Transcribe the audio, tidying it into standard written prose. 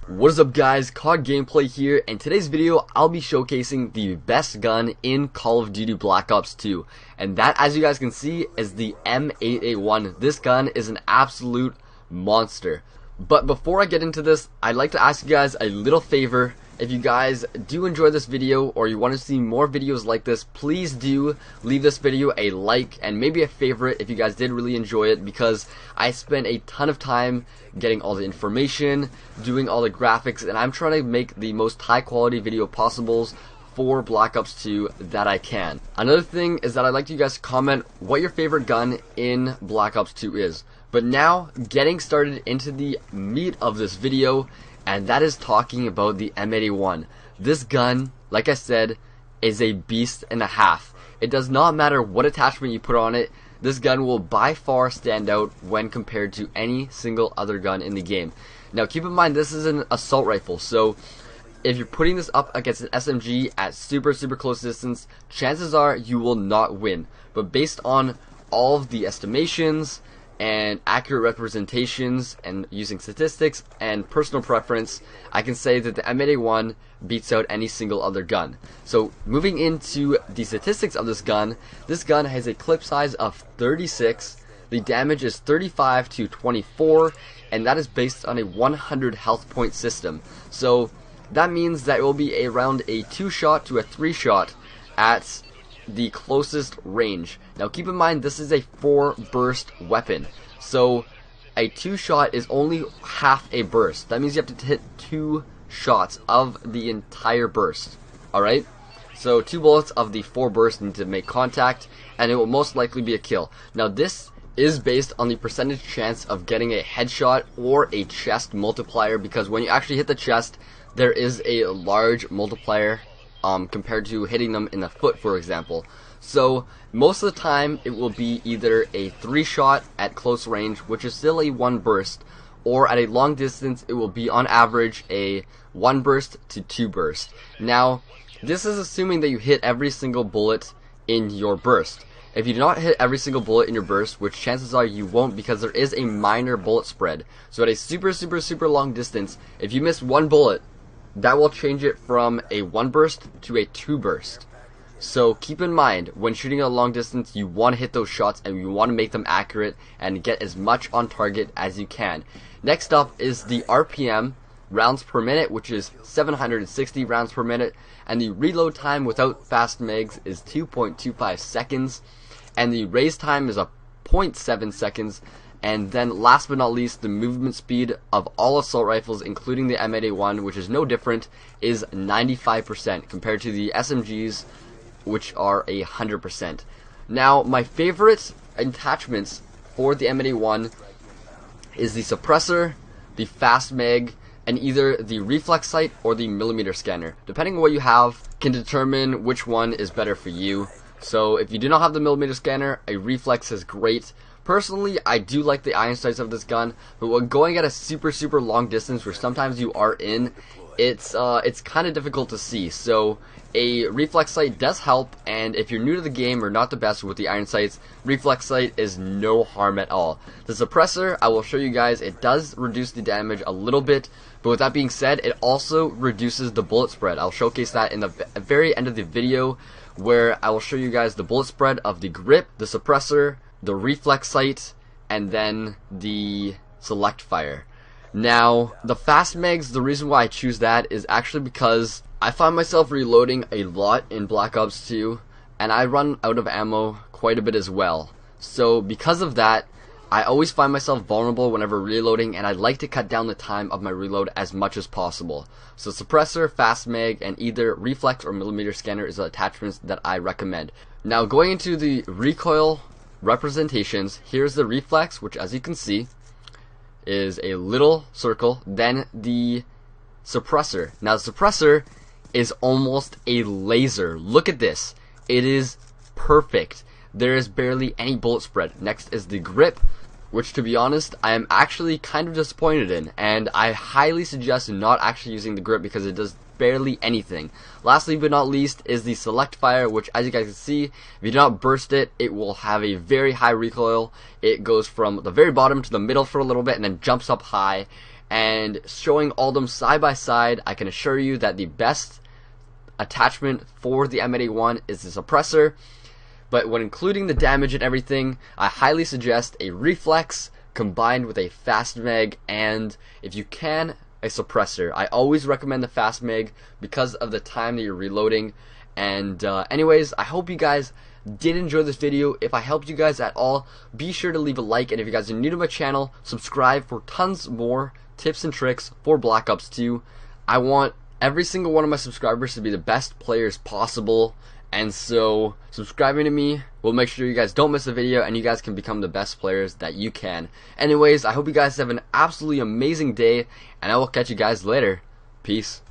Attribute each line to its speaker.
Speaker 1: What is up guys, COD Gameplay here, and today's video I'll be showcasing the best gun in Call of Duty Black Ops 2, and that, as you guys can see, is the M8A1. This gun is an absolute monster. But before I get into this, I'd like to ask you guys a little favor. If you guys do enjoy this video or you want to see more videos like this, please do leave this video a like and maybe a favorite if you guys did really enjoy it, because I spent a ton of time getting all the information, doing all the graphics, and I'm trying to make the most high quality video possible for Black Ops 2 that I can. Another thing is that I'd like you guys to comment what your favorite gun in Black Ops 2 is. But now, getting started into the meat of this video, and that is talking about the M8A1. This gun, like I said, is a beast and a half. It does not matter what attachment you put on it, this gun will by far stand out when compared to any single other gun in the game. Now keep in mind, this is an assault rifle, so if you're putting this up against an SMG at super close distance, chances are you will not win. But based on all of the estimations and accurate representations and using statistics and personal preference, I can say that the M8A1 beats out any single other gun. So moving into the statistics of this gun has a clip size of 36, the damage is 35 to 24, and that is based on a 100 health point system. So that means that it will be around a 2-shot to a 3-shot at the closest range. Now keep in mind, this is a 4-burst weapon, so a 2-shot is only half a burst. That means you have to hit 2 shots of the entire burst. Alright? So 2 bullets of the 4 burst need to make contact, and it will most likely be a kill. Now this is based on the percentage chance of getting a headshot or a chest multiplier, because when you actually hit the chest, there is a large multiplier compared to hitting them in the foot, for example. So most of the time it will be either a 3-shot at close range, which is still a 1 burst, or at a long distance it will be on average a 1 burst to 2 burst. Now this is assuming that you hit every single bullet in your burst. If you do not hit every single bullet in your burst, which chances are you won't, because there is a minor bullet spread, so at a super long distance, if you miss 1 bullet, that will change it from a 1 burst to a 2 burst. So keep in mind, when shooting at a long distance, you want to hit those shots and you want to make them accurate and get as much on target as you can. Next up is the RPM, rounds per minute, which is 760 rounds per minute, and the reload time without fast mags is 2.25 seconds, and the raise time is a 0.7 seconds. And then last but not least, the movement speed of all assault rifles, including the M8A1, which is no different, is 95% compared to the SMGs, which are 100%. Now, my favorite attachments for the M8A1 is the suppressor, the fast mag, and either the reflex sight or the millimeter scanner. Depending on what you have can determine which one is better for you. So if you do not have the millimeter scanner, a reflex is great. Personally, I do like the iron sights of this gun, but when going at a super long distance, where sometimes you are in, it's kind of difficult to see. So a reflex sight does help, and if you're new to the game or not the best with the iron sights, reflex sight is no harm at all. The suppressor, I will show you guys, it does reduce the damage a little bit, but with that being said, it also reduces the bullet spread. I'll showcase that in the very end of the video, where I will show you guys the bullet spread of the grip, the suppressor, the reflex sight, and then the select fire. Now, the fast mags, the reason why I choose that is actually because I find myself reloading a lot in Black Ops 2, and I run out of ammo quite a bit as well. So because of that, I always find myself vulnerable whenever reloading, and I like to cut down the time of my reload as much as possible. So suppressor, fast mag, and either reflex or millimeter scanner is the attachments that I recommend. Now going into the recoil representations, here's the reflex, which as you can see is a little circle, then the suppressor. Now the suppressor is almost a laser. Look at this, it is perfect. There is barely any bullet spread. Next is the grip, which to be honest I am actually kind of disappointed in, and I highly suggest not actually using the grip because it does barely anything. Lastly but not least is the select fire, which as you guys can see, if you do not burst it, it will have a very high recoil. It goes from the very bottom to the middle for a little bit and then jumps up high, and showing all of them side by side, I can assure you that the best attachment for the M8A1 is the suppressor. But when including the damage and everything, I highly suggest a reflex combined with a fast mag, and if you can, a suppressor. I always recommend the fast mag because of the time that you're reloading. And anyways, I hope you guys did enjoy this video. If I helped you guys at all, be sure to leave a like, and if you guys are new to my channel, subscribe for tons more tips and tricks for Black Ops 2. I want every single one of my subscribers to be the best players possible, and so subscribing to me will make sure you guys don't miss a video and you guys can become the best players that you can. Anyways, I hope you guys have an absolutely amazing day, and I will catch you guys later. Peace.